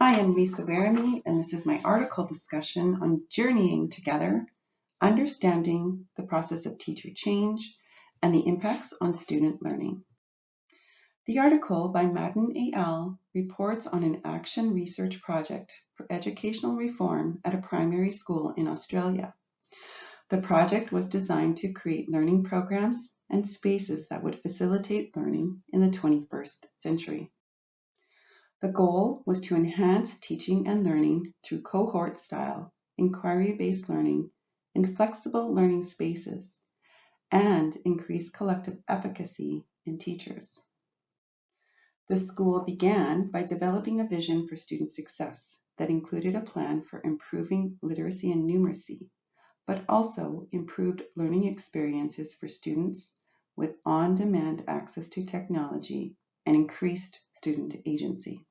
I am Lisa Weremy, and this is my article discussion on Journeying Together, Understanding the Process of Teacher Change and the Impacts on Student Learning. The article by Madden et al. Reports on an action research project for educational reform at a primary school in Australia. The project was designed to create learning programs and spaces that would facilitate learning in the 21st century. The goal was to enhance teaching and learning through cohort-style, inquiry-based learning in flexible learning spaces, and increase collective efficacy in teachers. The school began by developing a vision for student success that included a plan for improving literacy and numeracy, but also improved learning experiences for students with on-demand access to technology and increased student agency.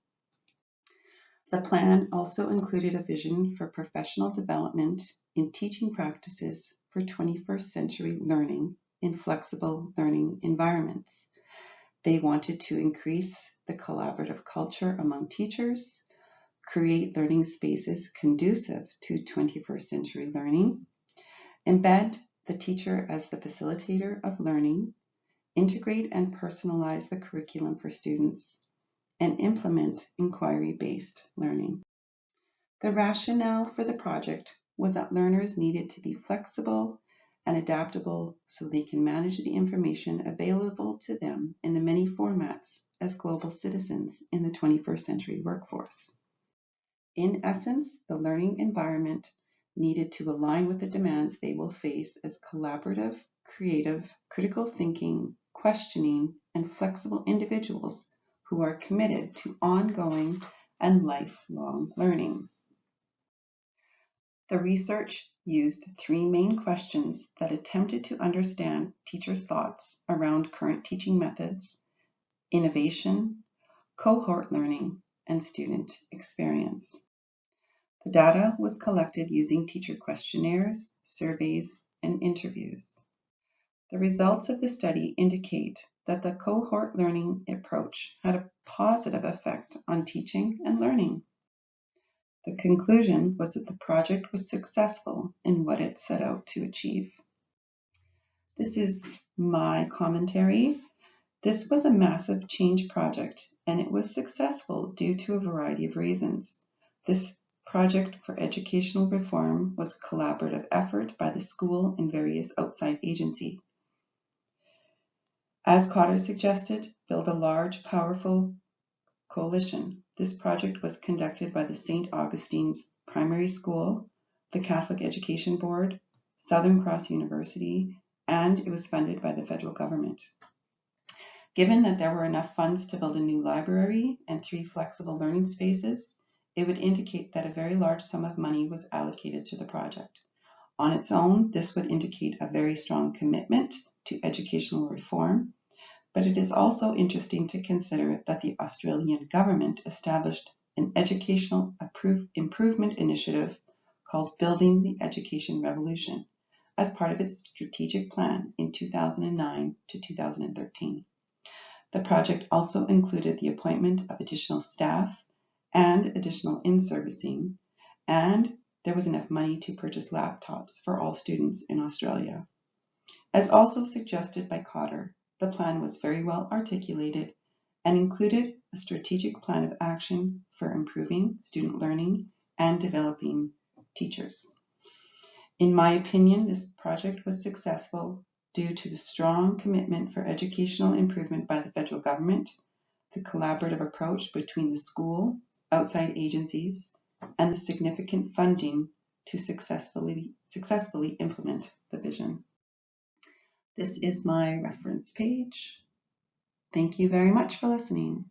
The plan also included a vision for professional development in teaching practices for 21st century learning in flexible learning environments. They wanted to increase the collaborative culture among teachers, create learning spaces conducive to 21st century learning, embed the teacher as the facilitator of learning, integrate and personalize the curriculum for students, and implement inquiry-based learning. The rationale for the project was that learners needed to be flexible and adaptable so they can manage the information available to them in the many formats as global citizens in the 21st century workforce. In essence, the learning environment needed to align with the demands they will face as collaborative, creative, critical thinking, questioning, and flexible individuals who are committed to ongoing and lifelong learning. The research used three main questions that attempted to understand teachers' thoughts around current teaching methods, innovation, cohort learning, and student experience. The data was collected using teacher questionnaires, surveys, and interviews. The results of the study indicate that the cohort learning approach had a positive effect on teaching and learning. The conclusion was that the project was successful in what it set out to achieve. This is my commentary. This was a massive change project, and it was successful due to a variety of reasons. This project for educational reform was a collaborative effort by the school and various outside agencies. As Cotter suggested, build a large, powerful coalition. This project was conducted by the St. Augustine's Primary School, the Catholic Education Board, Southern Cross University, and it was funded by the federal government. Given that there were enough funds to build a new library and 3 flexible learning spaces, it would indicate that a very large sum of money was allocated to the project. On its own, this would indicate a very strong commitment to educational reform, but it is also interesting to consider that the Australian government established an educational improvement initiative called Building the Education Revolution as part of its strategic plan in 2009 to 2013. The project also included the appointment of additional staff and additional in-servicing, and there was enough money to purchase laptops for all students in Australia. As also suggested by Cotter, the plan was very well articulated and included a strategic plan of action for improving student learning and developing teachers. In my opinion, this project was successful due to the strong commitment for educational improvement by the federal government, the collaborative approach between the school, outside agencies, and the significant funding to successfully implement the vision. This is my reference page. Thank you very much for listening.